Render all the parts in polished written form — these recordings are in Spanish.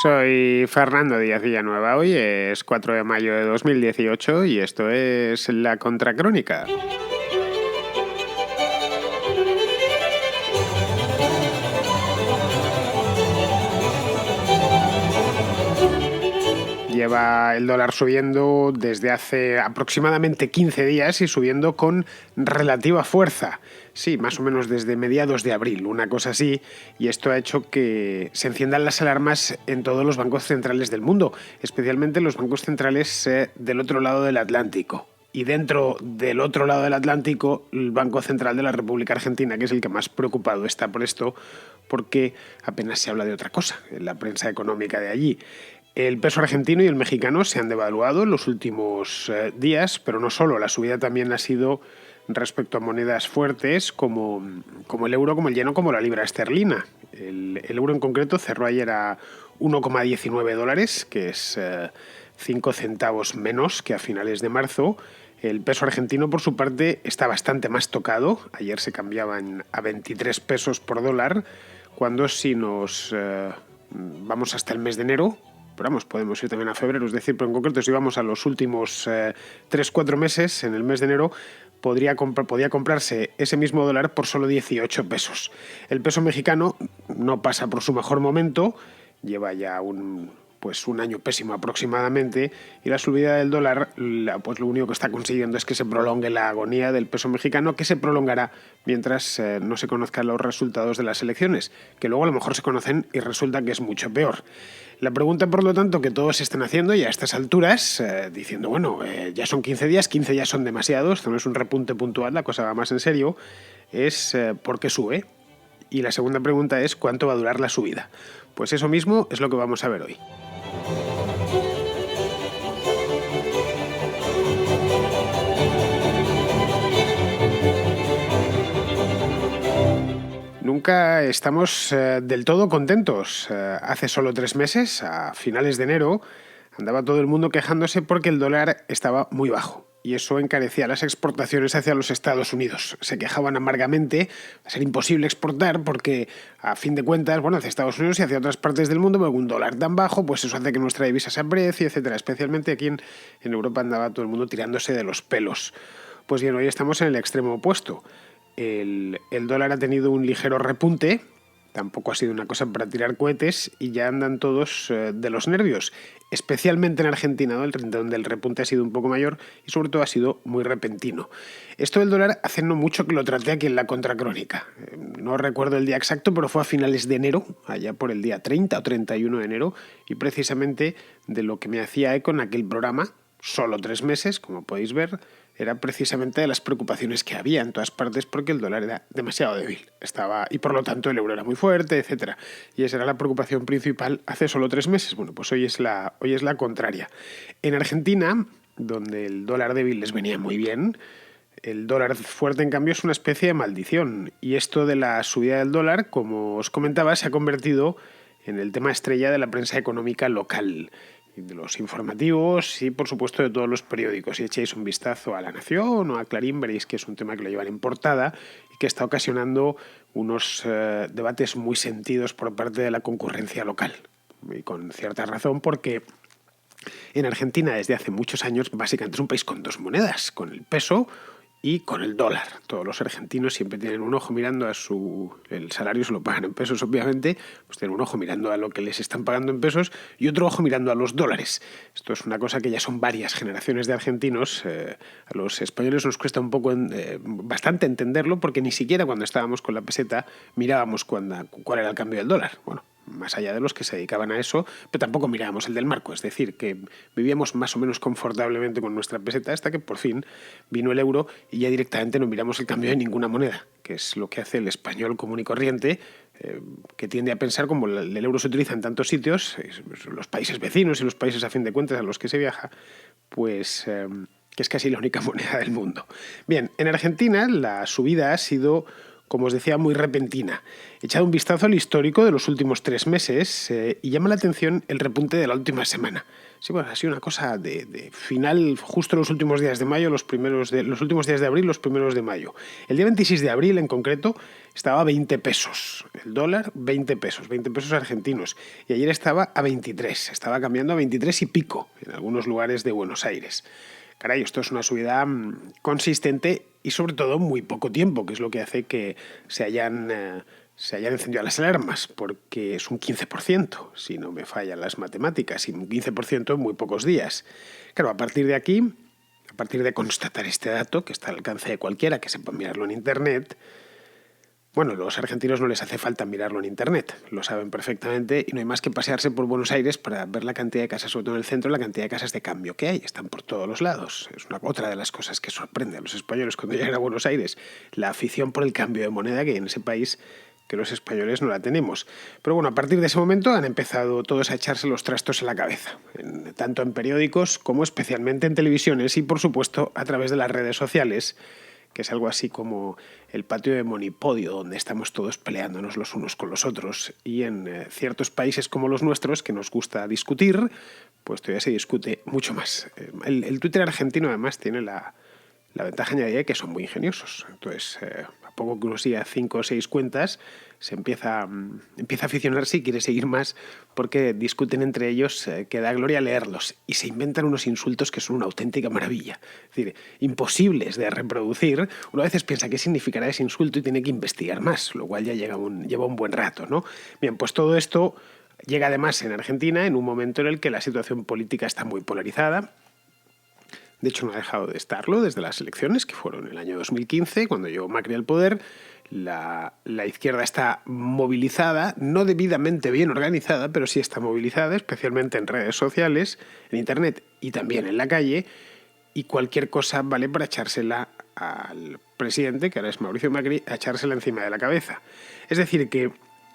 Soy Fernando Díaz Villanueva. Hoy es 4 de mayo de 2018 y esto es La Contracrónica. Lleva el dólar subiendo desde hace aproximadamente 15 días y subiendo con relativa fuerza. Sí, más o menos desde mediados de abril, una cosa así, y esto ha hecho que se enciendan las alarmas en todos los bancos centrales del mundo, especialmente los bancos centrales del otro lado del Atlántico. Y dentro del otro lado del Atlántico, el Banco Central de la República Argentina, que es el que más preocupado está por esto, porque apenas se habla de otra cosa en la prensa económica de allí. El peso argentino y el mexicano se han devaluado en los últimos días, pero no solo, la subida también ha sido respecto a monedas fuertes como el euro, como el yen, como la libra esterlina. El euro en concreto cerró ayer a 1,19 dólares, que es 5 centavos menos que a finales de marzo. El peso argentino, por su parte, está bastante más tocado. Ayer se cambiaban a 23 pesos por dólar, cuando si nos vamos hasta el mes de enero, pero vamos, podemos ir también a febrero, es decir, pero en concreto si vamos a los últimos 3-4 meses, en el mes de enero, podía comprarse ese mismo dólar por solo 18 pesos. El peso mexicano no pasa por su mejor momento, lleva ya un año pésimo aproximadamente, y la subida del dólar, pues lo único que está consiguiendo es que se prolongue la agonía del peso mexicano, que se prolongará mientras no se conozcan los resultados de las elecciones, que luego a lo mejor se conocen y resulta que es mucho peor. La pregunta, por lo tanto, que todos están haciendo ya a estas alturas, diciendo, bueno, ya son 15 días, 15 ya son demasiados, esto no es un repunte puntual, la cosa va más en serio, es ¿por qué sube? Y la segunda pregunta es ¿cuánto va a durar la subida? Pues eso mismo es lo que vamos a ver hoy. Nunca estamos del todo contentos. Hace solo 3 meses, a finales de enero, andaba todo el mundo quejándose porque el dólar estaba muy bajo. Y eso encarecía las exportaciones hacia los Estados Unidos. Se quejaban amargamente, va a ser imposible exportar porque, a fin de cuentas, hacia Estados Unidos y hacia otras partes del mundo, con un dólar tan bajo, pues eso hace que nuestra divisa se aprecie, etcétera. Especialmente aquí en Europa andaba todo el mundo tirándose de los pelos. Pues bien, hoy estamos en el extremo opuesto. El dólar ha tenido un ligero repunte, tampoco ha sido una cosa para tirar cohetes y ya andan todos de los nervios, especialmente en Argentina, donde el repunte ha sido un poco mayor y sobre todo ha sido muy repentino. Esto del dólar hace no mucho que lo traté aquí en La Contracrónica. No recuerdo el día exacto, pero fue a finales de enero, allá por el día 30 o 31 de enero, y precisamente de lo que me hacía eco en aquel programa, solo 3 meses, como podéis ver, era precisamente de las preocupaciones que había en todas partes porque el dólar era demasiado débil. Y por lo tanto el euro era muy fuerte, etcétera. Y esa era la preocupación principal hace solo 3 meses. Bueno, pues hoy es la contraria. En Argentina, donde el dólar débil les venía muy bien, el dólar fuerte, en cambio, es una especie de maldición. Y esto de la subida del dólar, como os comentaba, se ha convertido en el tema estrella de la prensa económica local, de los informativos y, por supuesto, de todos los periódicos. Si echáis un vistazo a La Nación o a Clarín, veréis que es un tema que lo llevan en portada y que está ocasionando unos debates muy sentidos por parte de la concurrencia local. Y con cierta razón, porque en Argentina, desde hace muchos años, básicamente es un país con 2 monedas, con el peso y con el dólar. Todos los argentinos siempre tienen un ojo mirando el salario se lo pagan en pesos, obviamente, pues tienen un ojo mirando a lo que les están pagando en pesos y otro ojo mirando a los dólares. Esto es una cosa que ya son varias generaciones de argentinos. A los españoles nos cuesta bastante entenderlo porque ni siquiera cuando estábamos con la peseta mirábamos cuál era el cambio del dólar. Bueno, más allá de los que se dedicaban a eso, pero tampoco mirábamos el del marco, es decir, que vivíamos más o menos confortablemente con nuestra peseta hasta que por fin vino el euro y ya directamente no miramos el cambio de ninguna moneda, que es lo que hace el español común y corriente, que tiende a pensar, como el euro se utiliza en tantos sitios, los países vecinos y los países a fin de cuentas a los que se viaja, pues que es casi la única moneda del mundo. Bien, en Argentina la subida ha sido como os decía, muy repentina. He echado un vistazo al histórico de los últimos 3 meses y llama la atención el repunte de la última semana. Sí, bueno, ha sido una cosa de final, justo los últimos días de mayo, los últimos días de abril, los primeros de mayo. El día 26 de abril, en concreto, estaba a 20 pesos. El dólar, 20 pesos argentinos. Y ayer estaba a 23, estaba cambiando a 23 y pico en algunos lugares de Buenos Aires. Caray, esto es una subida consistente y sobre todo muy poco tiempo, que es lo que hace que se hayan encendido las alarmas, porque es un 15%, si no me fallan las matemáticas, y un 15% en muy pocos días. Claro, a partir de aquí, a partir de constatar este dato, que está al alcance de cualquiera que sepa mirarlo en Internet, bueno, a los argentinos no les hace falta mirarlo en Internet, lo saben perfectamente y no hay más que pasearse por Buenos Aires para ver la cantidad de casas, sobre todo en el centro, la cantidad de casas de cambio que hay, están por todos los lados. Es otra de las cosas que sorprende a los españoles cuando llegan a Buenos Aires, la afición por el cambio de moneda que hay en ese país, que los españoles no la tenemos. Pero bueno, a partir de ese momento han empezado todos a echarse los trastos en la cabeza, tanto en periódicos como especialmente en televisiones y por supuesto a través de las redes sociales, que es algo así como el patio de Monipodio, donde estamos todos peleándonos los unos con los otros. Y en ciertos países como los nuestros, que nos gusta discutir, pues todavía se discute mucho más. El Twitter argentino además tiene la ventaja añadida de que son muy ingeniosos. Entonces, a poco que uno siga 5 o 6 cuentas, se empieza a aficionarse y quiere seguir más porque discuten entre ellos que da gloria leerlos y se inventan unos insultos que son una auténtica maravilla. Es decir, imposibles de reproducir. Uno a veces piensa qué significará ese insulto y tiene que investigar más, lo cual ya lleva un buen rato, ¿no? Bien, pues todo esto llega además en Argentina en un momento en el que la situación política está muy polarizada. De hecho, no ha dejado de estarlo desde las elecciones, que fueron en el año 2015, cuando llegó Macri al poder. La izquierda está movilizada, no debidamente bien organizada, pero sí está movilizada, especialmente en redes sociales, en Internet y también en la calle, y cualquier cosa vale para echársela al presidente, que ahora es Mauricio Macri, a echársela encima de la cabeza. Es decir, que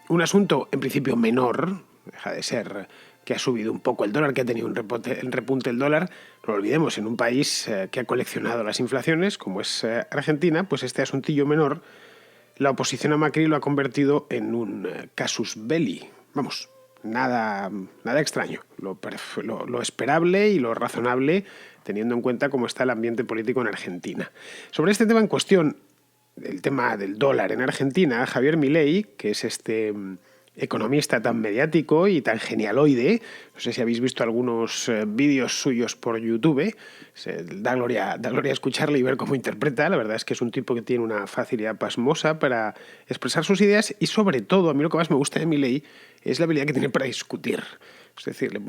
un asunto en principio menor, deja de ser que ha subido un poco el dólar, que ha tenido un repunte del dólar, no lo olvidemos, en un país que ha coleccionado las inflaciones, como es Argentina, pues este asuntillo menor, la oposición a Macri lo ha convertido en un casus belli. Vamos, nada extraño, lo esperable y lo razonable, teniendo en cuenta cómo está el ambiente político en Argentina. Sobre este tema en cuestión, el tema del dólar en Argentina, Javier Milei, que es este economista tan mediático y tan genialoide, no sé si habéis visto algunos vídeos suyos por YouTube, da gloria escucharle y ver cómo interpreta. La verdad es que es un tipo que tiene una facilidad pasmosa para expresar sus ideas y sobre todo, a mí lo que más me gusta de Milei es la habilidad que tiene para discutir. Es decir,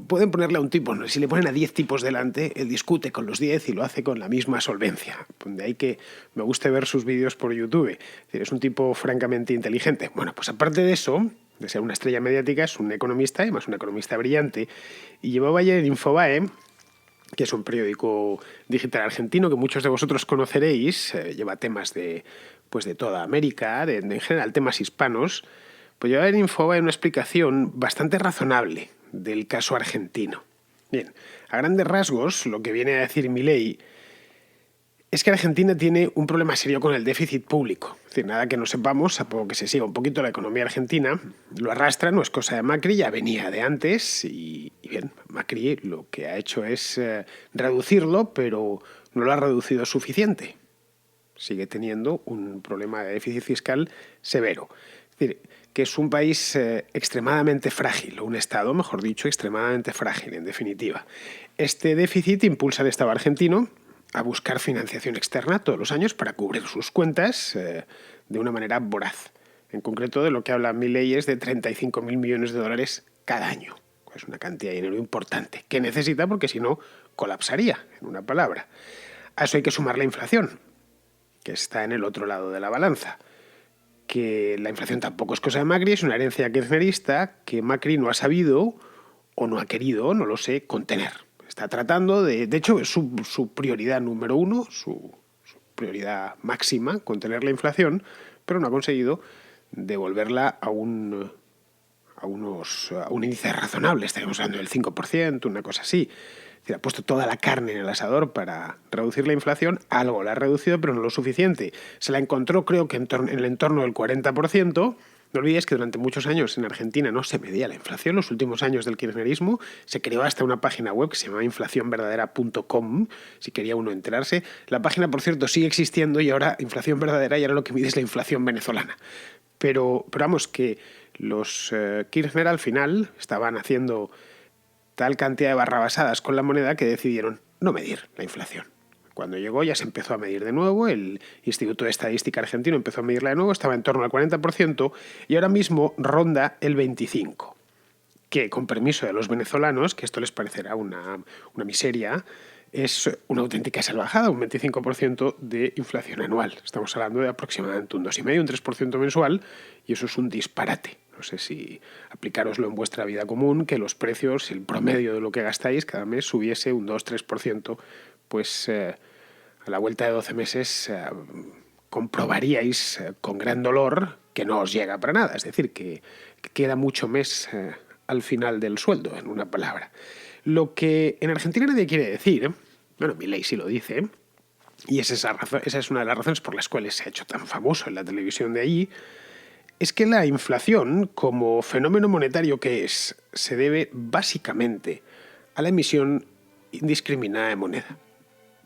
pueden ponerle a un tipo, ¿no? Si le ponen a 10 tipos delante, él discute con los 10 y lo hace con la misma solvencia. De ahí que me guste ver sus vídeos por YouTube. Es decir, es un tipo francamente inteligente. Bueno, pues aparte de eso, de ser una estrella mediática, es un economista, además un economista brillante, y llevaba ayer en Infobae, que es un periódico digital argentino que muchos de vosotros conoceréis, lleva temas de toda América, en general temas hispanos. Pues lleva en Infobae una explicación bastante razonable del caso argentino. Bien, a grandes rasgos, lo que viene a decir Milei es que Argentina tiene un problema serio con el déficit público. Es decir, nada que no sepamos, a poco que se siga un poquito la economía argentina, lo arrastra, no es cosa de Macri, ya venía de antes y bien, Macri lo que ha hecho es reducirlo, pero no lo ha reducido suficiente. Sigue teniendo un problema de déficit fiscal severo. Es decir, que es un país extremadamente frágil, o un Estado, mejor dicho, extremadamente frágil, en definitiva. Este déficit impulsa al Estado argentino a buscar financiación externa todos los años para cubrir sus cuentas de una manera voraz. En concreto, de lo que habla Milei es de 35.000 millones de dólares cada año. Es una cantidad de dinero importante que necesita porque si no colapsaría, en una palabra. A eso hay que sumar la inflación, que está en el otro lado de la balanza. Que la inflación tampoco es cosa de Macri, es una herencia kirchnerista que Macri no ha sabido o no ha querido, no lo sé, contener. Está tratando de hecho, es su prioridad número uno, su prioridad máxima, contener la inflación, pero no ha conseguido devolverla a un a un índice razonable, estaríamos hablando del 5%, una cosa así. Es decir, ha puesto toda la carne en el asador para reducir la inflación, algo la ha reducido, pero no lo suficiente. Se la encontró, creo que en el entorno del 40%. No olvides que durante muchos años en Argentina no se medía la inflación. Los últimos años del kirchnerismo se creó hasta una página web que se llamaba inflacionverdadera.com, si quería uno enterarse. La página, por cierto, sigue existiendo y ahora Inflación Verdadera y ahora lo que mide es la inflación venezolana. Pero vamos, que los Kirchner al final estaban haciendo tal cantidad de barrabasadas con la moneda que decidieron no medir la inflación. Cuando llegó ya se empezó a medir de nuevo, el Instituto de Estadística Argentino empezó a medirla de nuevo, estaba en torno al 40% y ahora mismo ronda el 25%, que con permiso de los venezolanos, que esto les parecerá una miseria, es una auténtica salvajada, un 25% de inflación anual. Estamos hablando de aproximadamente un 2,5%, un 3% mensual, y eso es un disparate. No sé si aplicároslo en vuestra vida común, que los precios, el promedio de lo que gastáis cada mes subiese un 2-3%, pues a la vuelta de 12 meses comprobaríais con gran dolor que no os llega para nada. Es decir, que queda mucho mes al final del sueldo, en una palabra. Lo que en Argentina nadie quiere decir, bueno, Milei sí lo dice, y esa es una de las razones por las cuales se ha hecho tan famoso en la televisión de allí, es que la inflación, como fenómeno monetario que es, se debe básicamente a la emisión indiscriminada de moneda.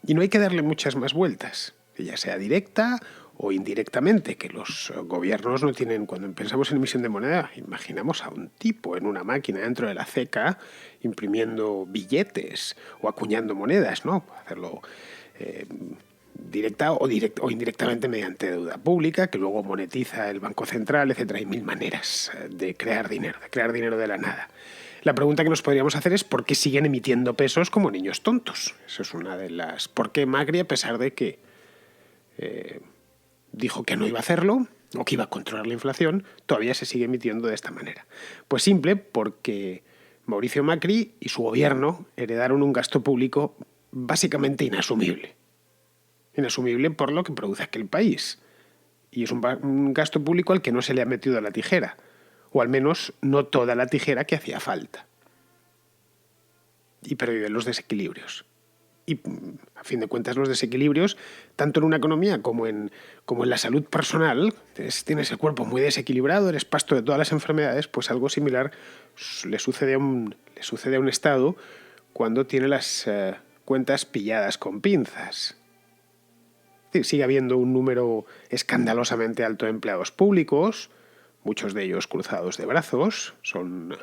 Y no hay que darle muchas más vueltas, ya sea directa o indirectamente, que los gobiernos no tienen. Cuando pensamos en emisión de moneda, imaginamos a un tipo en una máquina dentro de la ceca imprimiendo billetes o acuñando monedas, ¿no? Hacerlo directa o indirectamente mediante deuda pública, que luego monetiza el Banco Central, etcétera. Hay mil maneras de crear dinero de la nada. La pregunta que nos podríamos hacer es ¿por qué siguen emitiendo pesos como niños tontos? Eso es una de las. ¿Por qué Macri, a pesar de que dijo que no iba a hacerlo o que iba a controlar la inflación, todavía se sigue emitiendo de esta manera? Pues simple, porque Mauricio Macri y su gobierno heredaron un gasto público básicamente inasumible. Inasumible por lo que produce aquel país. Y es un gasto público al que no se le ha metido la tijera. O al menos no toda la tijera que hacía falta. Y perviven los desequilibrios. Y a fin de cuentas los desequilibrios, tanto en una economía como en la salud personal, tienes el cuerpo muy desequilibrado, eres pasto de todas las enfermedades, pues algo similar le sucede a un Estado cuando tiene las cuentas pilladas con pinzas. Es decir, sigue habiendo un número escandalosamente alto de empleados públicos, muchos de ellos cruzados de brazos, son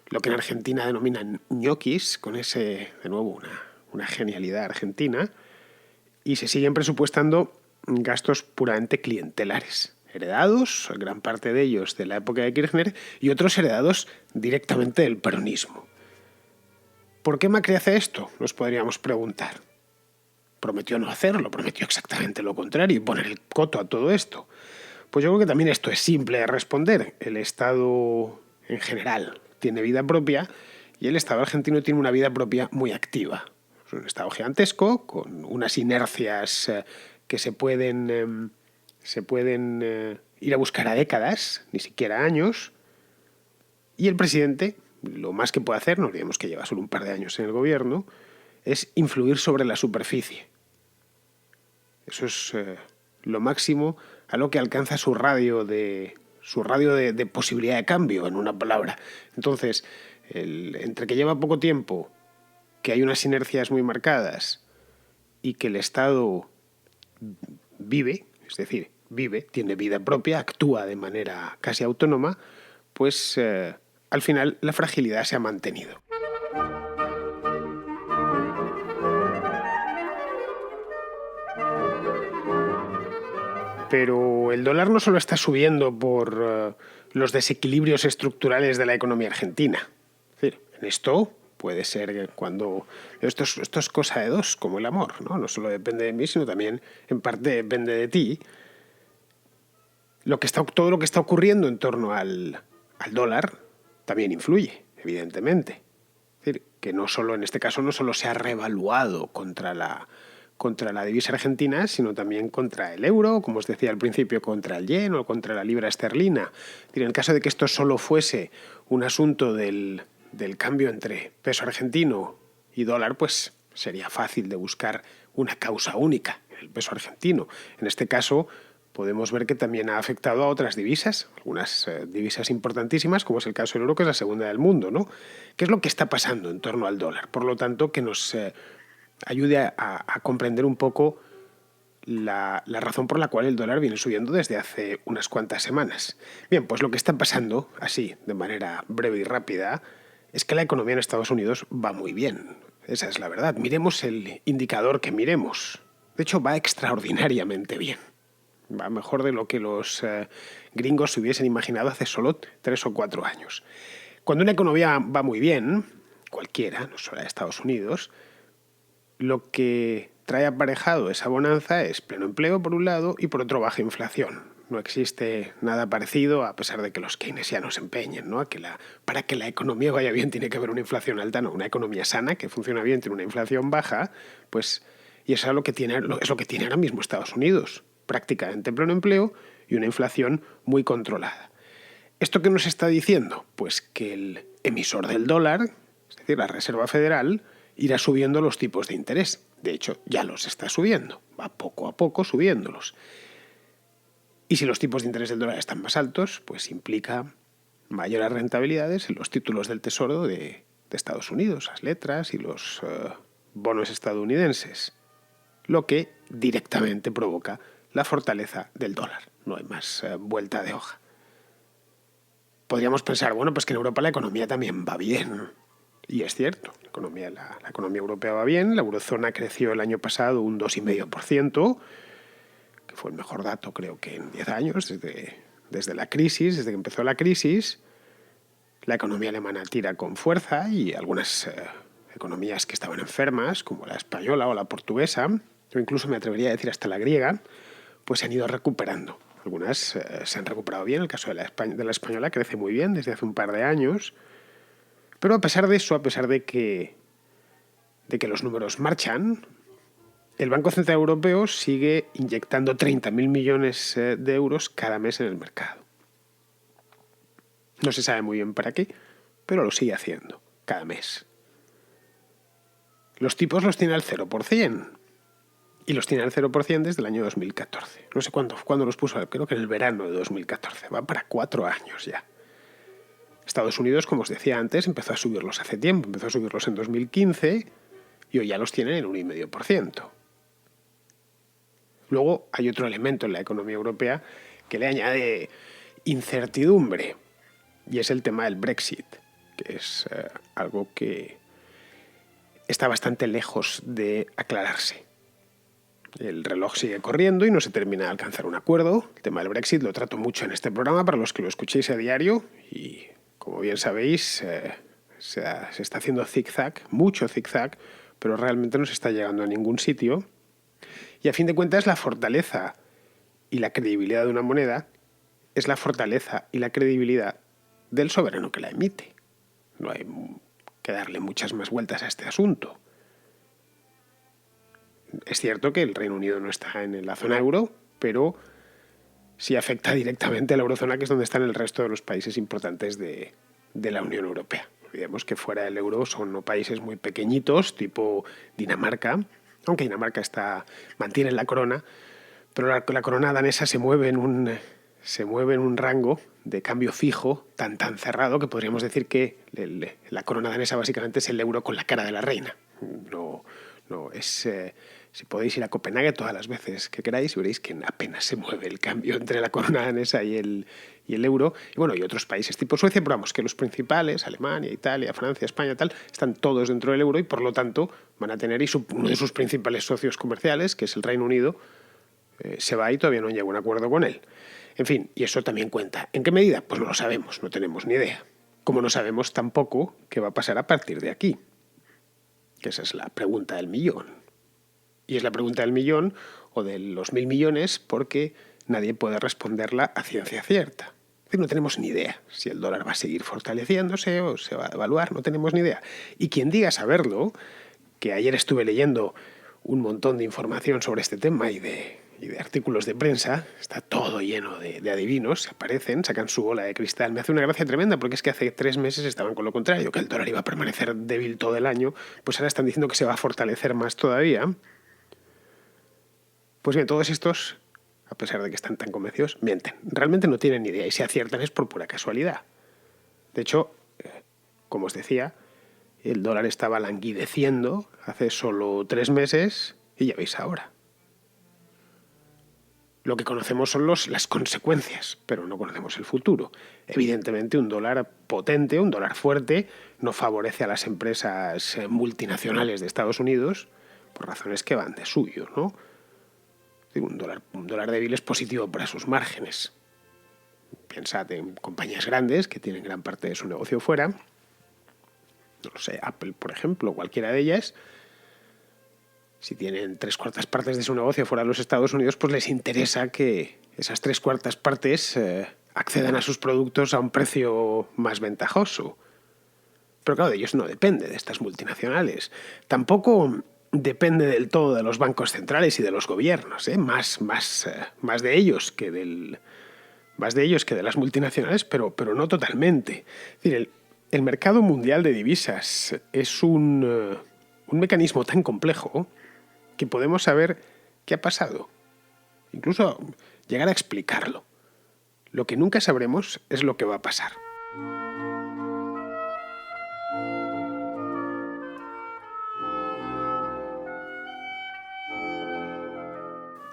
lo que en Argentina denominan ñoquis, con ese, de nuevo, una genialidad argentina, y se siguen presupuestando gastos puramente clientelares, heredados, gran parte de ellos de la época de Kirchner, y otros heredados directamente del peronismo. ¿Por qué Macri hace esto? Nos podríamos preguntar. Prometió no hacerlo, prometió exactamente lo contrario y poner el coto a todo esto. Pues yo creo que también esto es simple de responder. El Estado en general tiene vida propia y el Estado argentino tiene una vida propia muy activa. Es un Estado gigantesco, con unas inercias que se pueden ir a buscar a décadas, ni siquiera a años. Y el presidente, lo más que puede hacer, no olvidemos que lleva solo un par de años en el gobierno, es influir sobre la superficie. Eso es lo máximo a lo que alcanza su radio de posibilidad de cambio, en una palabra. Entonces, entre que lleva poco tiempo, que hay unas inercias muy marcadas y que el Estado vive, es decir, tiene vida propia, actúa de manera casi autónoma, pues al final la fragilidad se ha mantenido. Pero el dólar no solo está subiendo por los desequilibrios estructurales de la economía argentina. Es decir, en esto puede ser cuando. Esto es cosa de dos, como el amor, ¿no? No solo depende de mí, sino también en parte depende de ti. Todo lo que está ocurriendo en torno al dólar también influye, evidentemente. Es decir, que no solo, en este caso, no solo se ha revaluado contra contra la divisa argentina, sino también contra el euro, como os decía al principio, contra el yen o contra la libra esterlina. En el caso de que esto solo fuese un asunto del cambio entre peso argentino y dólar, pues sería fácil de buscar una causa única, el peso argentino. En este caso, podemos ver que también ha afectado a otras divisas, algunas divisas importantísimas, como es el caso del euro, que es la segunda del mundo, ¿no? ¿Qué es lo que está pasando en torno al dólar? Por lo tanto, que nos ayude a comprender un poco la razón por la cual el dólar viene subiendo desde hace unas cuantas semanas. Bien, pues lo que está pasando, así, de manera breve y rápida, es que la economía en Estados Unidos va muy bien. Esa es la verdad. Miremos el indicador que miremos. De hecho, va extraordinariamente bien. Va mejor de lo que los gringos se hubiesen imaginado hace solo 3 o 4 años. Cuando una economía va muy bien, cualquiera, no solo de Estados Unidos, lo que trae aparejado esa bonanza es pleno empleo por un lado y por otro baja inflación. No existe nada parecido, a pesar de que los keynesianos se empeñen, ¿no? Para que la economía vaya bien tiene que haber una inflación alta. No, una economía sana que funciona bien tiene una inflación baja, pues, y eso es lo que tiene ahora mismo Estados Unidos. Prácticamente pleno empleo y una inflación muy controlada. ¿Esto qué nos está diciendo? Pues que el emisor del dólar, es decir, la Reserva Federal, irá subiendo los tipos de interés. De hecho, ya los está subiendo. Va poco a poco subiéndolos. Y si los tipos de interés del dólar están más altos, pues implica mayores rentabilidades en los títulos del Tesoro de Estados Unidos, las letras y los bonos estadounidenses. Lo que directamente provoca la fortaleza del dólar. No hay más vuelta de hoja. Podríamos pensar, bueno, pues que en Europa la economía también va bien. Y es cierto, la economía europea va bien, la eurozona creció el año pasado un 2,5%, que fue el mejor dato creo que en 10 años, desde la crisis, desde que empezó la crisis. La economía alemana tira con fuerza y algunas economías que estaban enfermas, como la española o la portuguesa, o incluso me atrevería a decir hasta la griega, pues se han ido recuperando. Algunas se han recuperado bien, el caso de la española crece muy bien desde hace un par de años. Pero a pesar de eso, a pesar de que los números marchan, el Banco Central Europeo sigue inyectando 30.000 millones de euros cada mes en el mercado. No se sabe muy bien para qué, pero lo sigue haciendo cada mes. Los tipos los tiene al 0%. Y los tiene al 0% desde el año 2014. No sé cuándo los puso, creo que en el verano de 2014. Va para 4 años ya. Estados Unidos, como os decía antes, empezó a subirlos hace tiempo. Empezó a subirlos en 2015 y hoy ya los tienen en 1,5%. Luego hay otro elemento en la economía europea que le añade incertidumbre y es el tema del Brexit, que es algo que está bastante lejos de aclararse. El reloj sigue corriendo y no se termina de alcanzar un acuerdo. El tema del Brexit lo trato mucho en este programa para los que lo escuchéis a diario y, como bien sabéis, se está haciendo zigzag, mucho zigzag, pero realmente no se está llegando a ningún sitio. Y a fin de cuentas, la fortaleza y la credibilidad de una moneda es la fortaleza y la credibilidad del soberano que la emite. No hay que darle muchas más vueltas a este asunto. Es cierto que el Reino Unido no está en la zona euro, pero sí afecta directamente a la eurozona, que es donde están el resto de los países importantes de la Unión Europea. Olvidemos que fuera del euro son países muy pequeñitos, tipo Dinamarca, aunque Dinamarca mantiene la corona, pero la corona danesa se mueve en un rango de cambio fijo tan cerrado que podríamos decir que la corona danesa básicamente es el euro con la cara de la reina. No es... Si podéis ir a Copenhague todas las veces que queráis, veréis que apenas se mueve el cambio entre la corona danesa y el euro. Y bueno, y otros países tipo Suecia, pero vamos, que los principales, Alemania, Italia, Francia, España, están todos dentro del euro y por lo tanto van a tener, y uno de sus principales socios comerciales, que es el Reino Unido, se va y todavía no llega a un acuerdo con él. En fin, y eso también cuenta. ¿En qué medida? Pues no lo sabemos, no tenemos ni idea. Como no sabemos tampoco qué va a pasar a partir de aquí. Que esa es la pregunta del millón. Y es la pregunta del millón o de los 1.000 millones porque nadie puede responderla a ciencia cierta. Es decir, no tenemos ni idea si el dólar va a seguir fortaleciéndose o se va a devaluar, no tenemos ni idea. Y quien diga saberlo, que ayer estuve leyendo un montón de información sobre este tema y de artículos de prensa. Está todo lleno de adivinos, aparecen, sacan su bola de cristal. Me hace una gracia tremenda porque es que hace 3 meses estaban con lo contrario, que el dólar iba a permanecer débil todo el año, pues ahora están diciendo que se va a fortalecer más todavía. Pues bien, todos estos, a pesar de que están tan convencidos, mienten. Realmente no tienen ni idea y si aciertan es por pura casualidad. De hecho, como os decía, el dólar estaba languideciendo hace solo 3 meses y ya veis ahora. Lo que conocemos son las consecuencias, pero no conocemos el futuro. Evidentemente, un dólar potente, un dólar fuerte, no favorece a las empresas multinacionales de Estados Unidos por razones que van de suyo, ¿no? Un dólar débil es positivo para sus márgenes. Pensad en compañías grandes que tienen gran parte de su negocio fuera. No lo sé, Apple, por ejemplo, cualquiera de ellas. Si tienen 3/4 partes de su negocio fuera de los Estados Unidos, pues les interesa que esas 3/4 partes accedan a sus productos a un precio más ventajoso. Pero claro, de ellos no depende, de estas multinacionales. Tampoco depende del todo de los bancos centrales y de los gobiernos, más de ellos que de las multinacionales, pero no totalmente. Es decir, el mercado mundial de divisas es un mecanismo tan complejo que podemos saber qué ha pasado, incluso llegar a explicarlo. Lo que nunca sabremos es lo que va a pasar.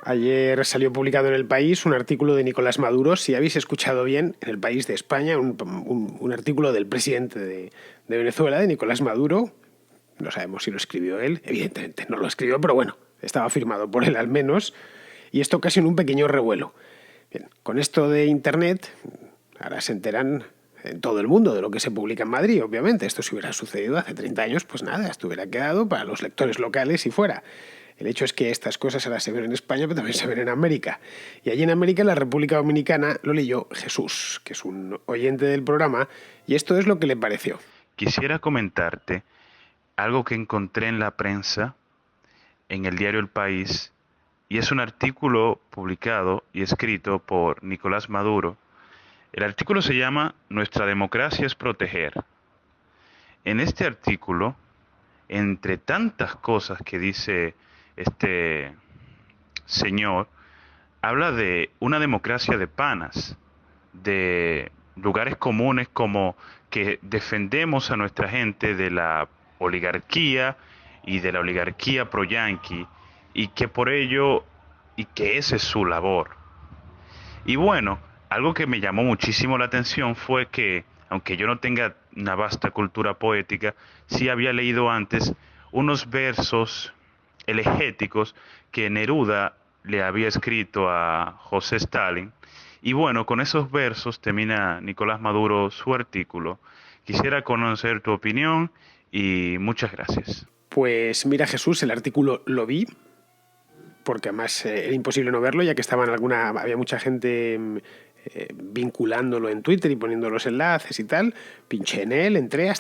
Ayer salió publicado en El País un artículo de Nicolás Maduro, si habéis escuchado bien, en El País de España, un artículo del presidente de Venezuela, de Nicolás Maduro. No sabemos si lo escribió él, evidentemente no lo escribió, pero bueno, estaba firmado por él al menos, y esto ocasionó un pequeño revuelo. Bien, con esto de Internet, ahora se enteran en todo el mundo de lo que se publica en Madrid, obviamente. Esto si hubiera sucedido hace 30 años, pues nada, esto hubiera quedado para los lectores locales y fuera. El hecho es que estas cosas ahora se ven en España, pero también se ven en América. Y allí en América, en la República Dominicana, lo leyó Jesús, que es un oyente del programa, y esto es lo que le pareció. Quisiera comentarte algo que encontré en la prensa, en el diario El País, y es un artículo publicado y escrito por Nicolás Maduro. El artículo se llama Nuestra democracia es proteger. En este artículo, entre tantas cosas que dice este señor, habla de una democracia de panas, de lugares comunes como que defendemos a nuestra gente de la oligarquía y de la oligarquía pro-yanqui y que por ello, y que esa es su labor. Y bueno, algo que me llamó muchísimo la atención fue que, aunque yo no tenga una vasta cultura poética, sí había leído antes unos versos elegéticos que Neruda le había escrito a José Stalin. Y bueno, con esos versos termina Nicolás Maduro su artículo. Quisiera conocer tu opinión y muchas gracias. Pues mira, Jesús, el artículo lo vi, porque además era imposible no verlo, ya que había mucha gente vinculándolo en Twitter y poniendo los enlaces y tal. Pinché en él, entré,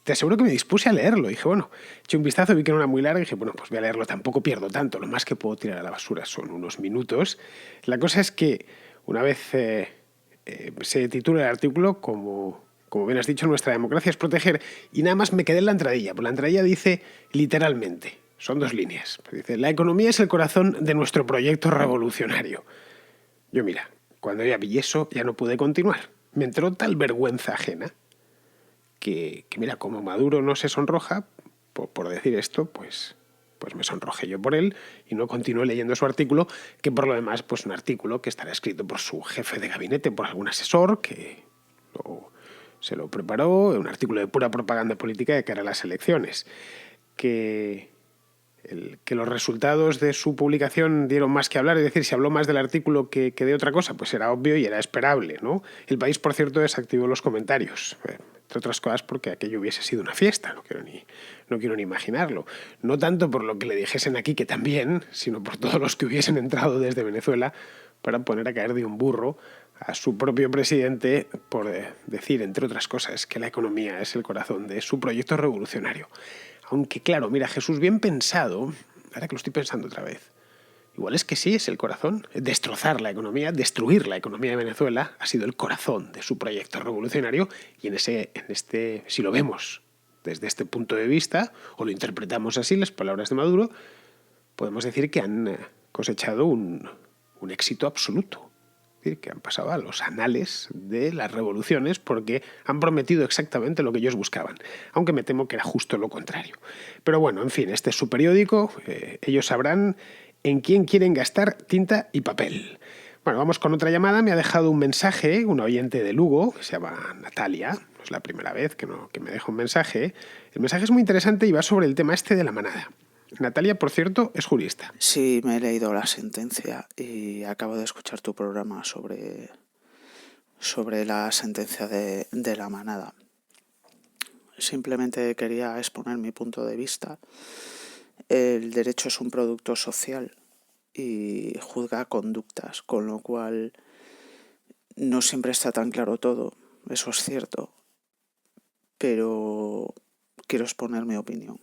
te aseguro que me dispuse a leerlo. Dije, bueno, eché un vistazo, vi que no era muy largo y dije, bueno, pues voy a leerlo, tampoco pierdo tanto, lo más que puedo tirar a la basura son unos minutos. La cosa es que una vez se titula el artículo como bien has dicho, nuestra democracia es proteger, y nada más me quedé en la entradilla, pues la entradilla dice literalmente, son 2 líneas, dice, la economía es el corazón de nuestro proyecto revolucionario. Yo mira, cuando ya vi eso ya no pude continuar, me entró tal vergüenza ajena que mira, como Maduro no se sonroja por decir esto, pues me sonrojé yo por él y no continué leyendo su artículo, que por lo demás, pues un artículo que estará escrito por su jefe de gabinete, por algún asesor que se lo preparó, un artículo de pura propaganda política de cara a las elecciones. Que los resultados de su publicación dieron más que hablar, es decir, si habló más del artículo que de otra cosa, pues era obvio y era esperable, ¿no? El País, por cierto, desactivó los comentarios, entre otras cosas porque aquello hubiese sido una fiesta, no quiero ni imaginarlo. No tanto por lo que le dijesen aquí, que también, sino por todos los que hubiesen entrado desde Venezuela para poner a caer de un burro a su propio presidente por decir, entre otras cosas, que la economía es el corazón de su proyecto revolucionario. Aunque claro, mira, Jesús, bien pensado, ahora que lo estoy pensando otra vez. Igual es que sí, es el corazón. Destrozar la economía, destruir la economía de Venezuela ha sido el corazón de su proyecto revolucionario y si lo vemos desde este punto de vista, o lo interpretamos así, las palabras de Maduro, podemos decir que han cosechado un éxito absoluto. Es decir, que han pasado a los anales de las revoluciones porque han prometido exactamente lo que ellos buscaban, aunque me temo que era justo lo contrario. Pero bueno, en fin, este es su periódico, ellos sabrán en quién quieren gastar tinta y papel. Bueno, vamos con otra llamada. Me ha dejado un mensaje, un oyente de Lugo, que se llama Natalia. No es la primera vez que me deja un mensaje. El mensaje es muy interesante y va sobre el tema este de la manada. Natalia, por cierto, es jurista. Sí, me he leído la sentencia y acabo de escuchar tu programa sobre la sentencia de la manada. Simplemente quería exponer mi punto de vista. El derecho es un producto social y juzga conductas, con lo cual no siempre está tan claro todo, eso es cierto, pero quiero exponer mi opinión.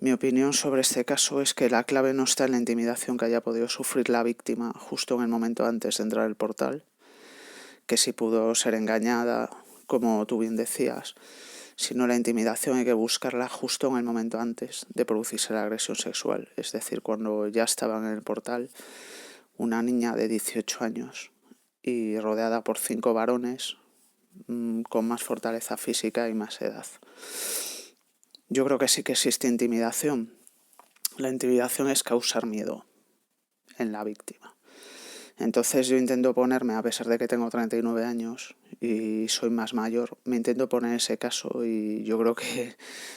Mi opinión sobre este caso es que la clave no está en la intimidación que haya podido sufrir la víctima justo en el momento antes de entrar al portal, que si pudo ser engañada, como tú bien decías, sino la intimidación hay que buscarla justo en el momento antes de producirse la agresión sexual, es decir, cuando ya estaban en el portal una niña de 18 años y rodeada por 5 varones con más fortaleza física y más edad. Yo creo que sí que existe intimidación. La intimidación es causar miedo en la víctima. Entonces yo intento ponerme, a pesar de que tengo 39 años y soy más mayor, me intento poner en ese caso y yo creo que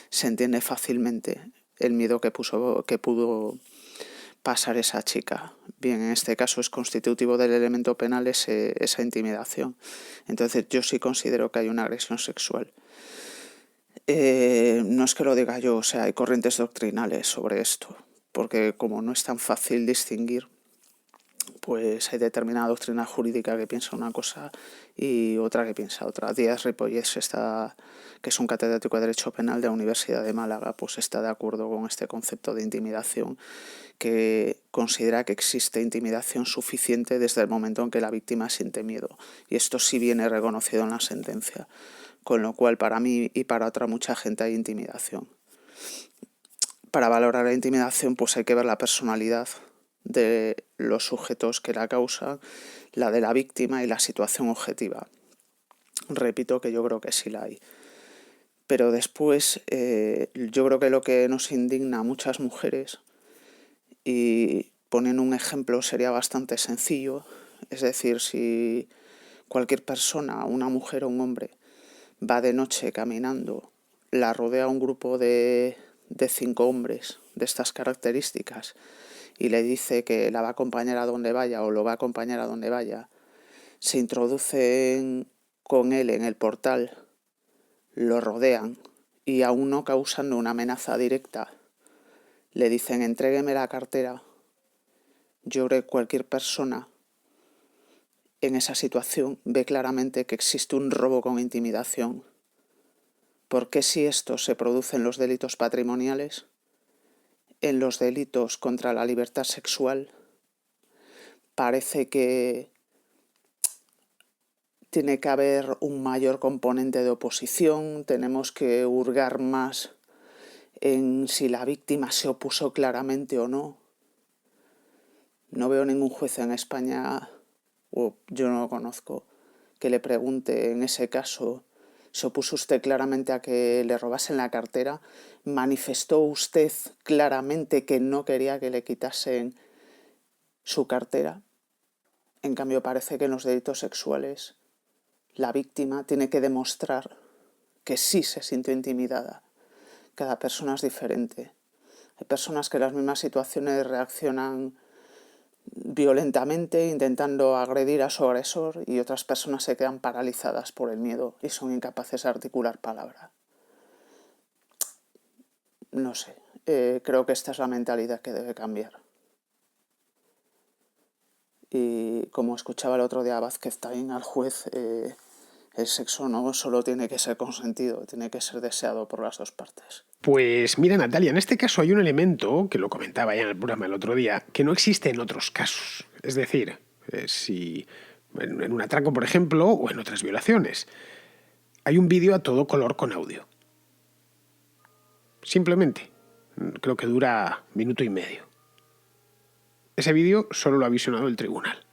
se entiende fácilmente el miedo que pudo pasar esa chica. Bien, en este caso es constitutivo del elemento penal esa intimidación. Entonces yo sí considero que hay una agresión sexual. No es que lo diga yo, o sea, hay corrientes doctrinales sobre esto, porque como no es tan fácil distinguir, pues hay determinada doctrina jurídica que piensa una cosa y otra que piensa otra. Díaz Ripollés, que es un catedrático de Derecho Penal de la Universidad de Málaga, pues está de acuerdo con este concepto de intimidación, que considera que existe intimidación suficiente desde el momento en que la víctima siente miedo. Y esto sí viene reconocido en la sentencia. Con lo cual, para mí y para otra mucha gente hay intimidación. Para valorar la intimidación, pues hay que ver la personalidad de los sujetos que la causan, la de la víctima y la situación objetiva. Repito que yo creo que sí la hay. Pero después, yo creo que lo que nos indigna a muchas mujeres, y poniendo un ejemplo sería bastante sencillo, es decir, si cualquier persona, una mujer o un hombre, va de noche caminando, la rodea un grupo de 5 hombres de estas características y le dice que la va a acompañar a donde vaya o lo va a acompañar a donde vaya, se introducen con él en el portal, lo rodean y aún no causando una amenaza directa, le dicen entrégueme la cartera. Yo creo que cualquier persona en esa situación ve claramente que existe un robo con intimidación. ¿Por qué si esto se produce en los delitos patrimoniales, en los delitos contra la libertad sexual, parece que tiene que haber un mayor componente de oposición, tenemos que hurgar más en si la víctima se opuso claramente o no? No veo ningún juez en España, o yo no lo conozco, que le pregunte en ese caso: ¿se opuso usted claramente a que le robasen la cartera? ¿Manifestó usted claramente que no quería que le quitasen su cartera? En cambio, parece que en los delitos sexuales la víctima tiene que demostrar que sí se sintió intimidada. Cada persona es diferente. Hay personas que en las mismas situaciones reaccionan violentamente intentando agredir a su agresor y otras personas se quedan paralizadas por el miedo y son incapaces de articular palabra. No sé, creo que esta es la mentalidad que debe cambiar. Y como escuchaba el otro día a Vázquez también, al juez, el sexo no solo tiene que ser consentido, tiene que ser deseado por las dos partes. Pues mira, Natalia, en este caso hay un elemento, que lo comentaba ya en el programa el otro día, que no existe en otros casos. Es decir, si en un atraco, por ejemplo, o en otras violaciones, hay un vídeo a todo color con audio. Simplemente, creo que dura 1 minuto y medio. Ese vídeo solo lo ha visionado el tribunal,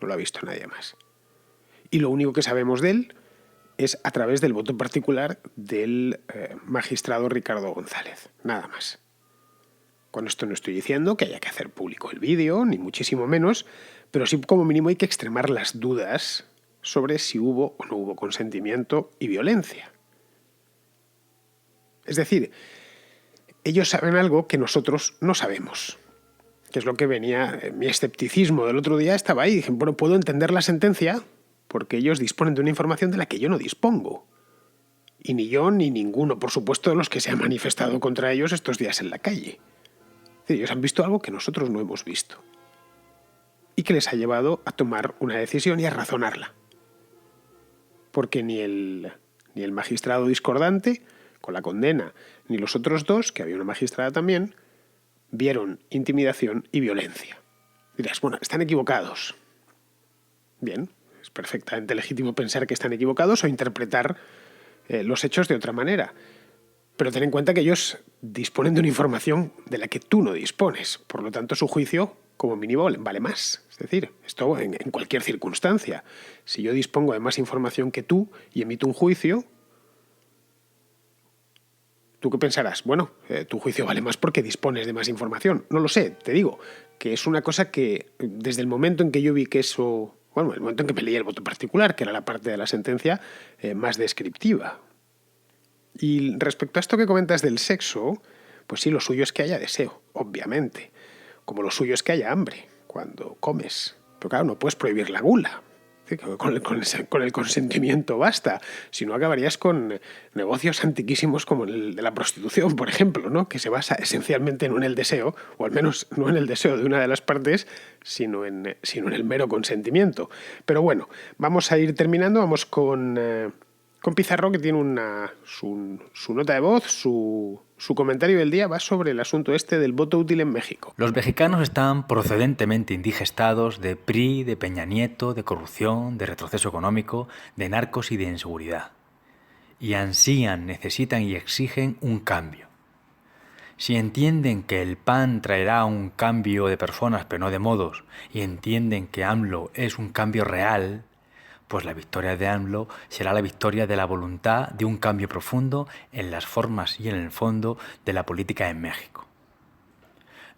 no lo ha visto nadie más. Y lo único que sabemos de él es a través del voto particular del magistrado Ricardo González, nada más. Con esto no estoy diciendo que haya que hacer público el vídeo, ni muchísimo menos, pero sí como mínimo hay que extremar las dudas sobre si hubo o no hubo consentimiento y violencia. Es decir, ellos saben algo que nosotros no sabemos, que es lo que venía, mi escepticismo del otro día estaba ahí. Dije, bueno, puedo entender la sentencia porque ellos disponen de una información de la que yo no dispongo. Y ni yo ni ninguno, por supuesto, de los que se han manifestado contra ellos estos días en la calle. Es decir, ellos han visto algo que nosotros no hemos visto y que les ha llevado a tomar una decisión y a razonarla. Porque ni el magistrado discordante con la condena, ni los otros dos, que había una magistrada también, vieron intimidación y violencia. Dirás, bueno, están equivocados. Bien, es perfectamente legítimo pensar que están equivocados o interpretar los hechos de otra manera. Pero ten en cuenta que ellos disponen de una información de la que tú no dispones. Por lo tanto, su juicio, como mínimo, vale más. Es decir, esto en cualquier circunstancia. Si yo dispongo de más información que tú y emito un juicio, ¿tú qué pensarás? Bueno, tu juicio vale más porque dispones de más información. No lo sé, te digo, que es una cosa que desde el momento en que yo vi que eso... Bueno, el momento en que me leí el voto particular, que era la parte de la sentencia más descriptiva. Y respecto a esto que comentas del sexo, pues sí, lo suyo es que haya deseo, obviamente. Como lo suyo es que haya hambre cuando comes. Pero claro, no puedes prohibir la gula. Con el consentimiento basta. Si no, acabarías con negocios antiquísimos como el de la prostitución, por ejemplo, ¿no? Que se basa esencialmente no en el deseo, o al menos no en el deseo de una de las partes, sino en el mero consentimiento. Pero bueno, vamos a ir terminando. Vamos con Pizarro, que tiene su nota de voz, su comentario del día va sobre el asunto este del voto útil en México. Los mexicanos están procedentemente indigestados de PRI, de Peña Nieto, de corrupción, de retroceso económico, de narcos y de inseguridad. Y ansían, necesitan y exigen un cambio. Si entienden que el PAN traerá un cambio de personas pero no de modos, y entienden que AMLO es un cambio real, pues la victoria de AMLO será la victoria de la voluntad de un cambio profundo en las formas y en el fondo de la política en México.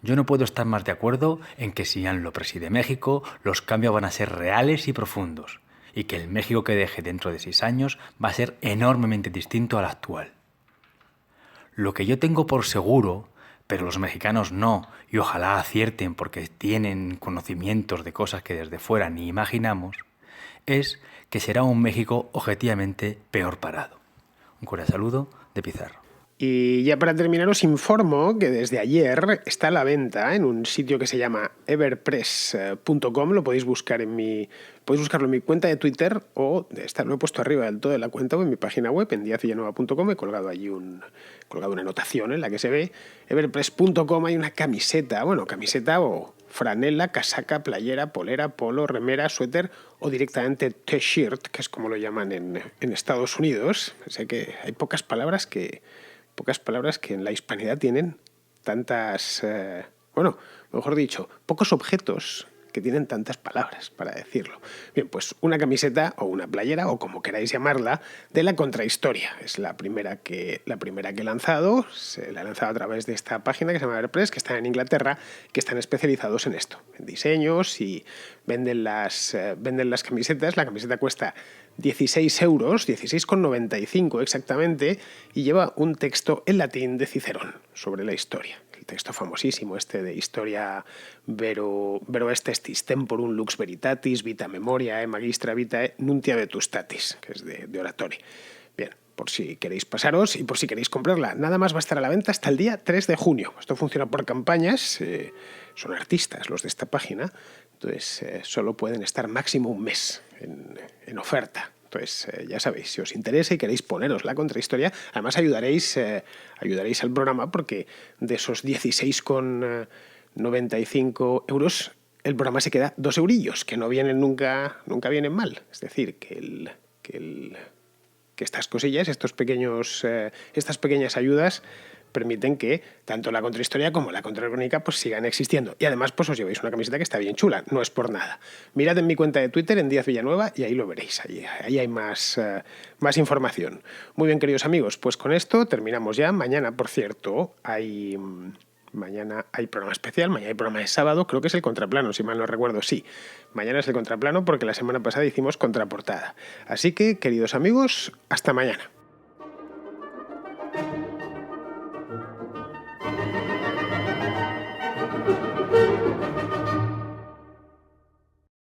Yo no puedo estar más de acuerdo en que si AMLO preside México, los cambios van a ser reales y profundos, y que el México que deje dentro de 6 años va a ser enormemente distinto al actual. Lo que yo tengo por seguro, pero los mexicanos no, y ojalá acierten porque tienen conocimientos de cosas que desde fuera ni imaginamos, es que será un México objetivamente peor parado. Un cordial saludo de Pizarro. Y ya para terminar os informo que desde ayer está a la venta en un sitio que se llama everpress.com. Lo podéis buscarlo en mi cuenta de Twitter o lo he puesto arriba del todo de la cuenta o en mi página web en diazvillanueva.com. He colgado allí una anotación en la que se ve everpress.com. Hay una camiseta o franela, casaca, playera, polera, polo, remera, suéter o directamente t-shirt, que es como lo llaman en Estados Unidos. Sé que hay pocas palabras que en la hispanidad tienen tantas... mejor dicho, pocos objetos que tienen tantas palabras para decirlo. Bien, pues una camiseta o una playera, o como queráis llamarla, de la Contrahistoria. Es la primera que he lanzado. La he lanzado a través de esta página que se llama Everpress, que está en Inglaterra, que están especializados en esto, en diseños, y venden las camisetas. La camiseta cuesta 16 euros, 16,95 exactamente, y lleva un texto en latín de Cicerón sobre la historia. El texto famosísimo este de Historia vero estestis temporum lux veritatis vita memoriae magistra vitae nuntia vetustatis, que es de Oratori. Bien, por si queréis pasaros y por si queréis comprarla. Nada más va a estar a la venta hasta el día 3 de junio. Esto funciona por campañas, son artistas los de esta página, entonces solo pueden estar máximo un mes en oferta. Pues ya sabéis, si os interesa y queréis poneros la contrahistoria, además ayudaréis al programa, porque de esos 16,95 euros, el programa se queda 2 eurillos, que no vienen nunca vienen mal. Es decir, que estas cosillas, estas pequeñas ayudas permiten que tanto la contrahistoria como la contracrónica pues sigan existiendo. Y además pues os lleváis una camiseta que está bien chula, no es por nada. Mirad en mi cuenta de Twitter, en Díaz Villanueva, y ahí lo veréis. Ahí hay más información. Muy bien, queridos amigos, pues con esto terminamos ya. Mañana, por cierto, mañana hay programa especial, mañana hay programa de sábado, creo que es el contraplano, si mal no recuerdo, sí. Mañana es el contraplano porque la semana pasada hicimos contraportada. Así que, queridos amigos, hasta mañana.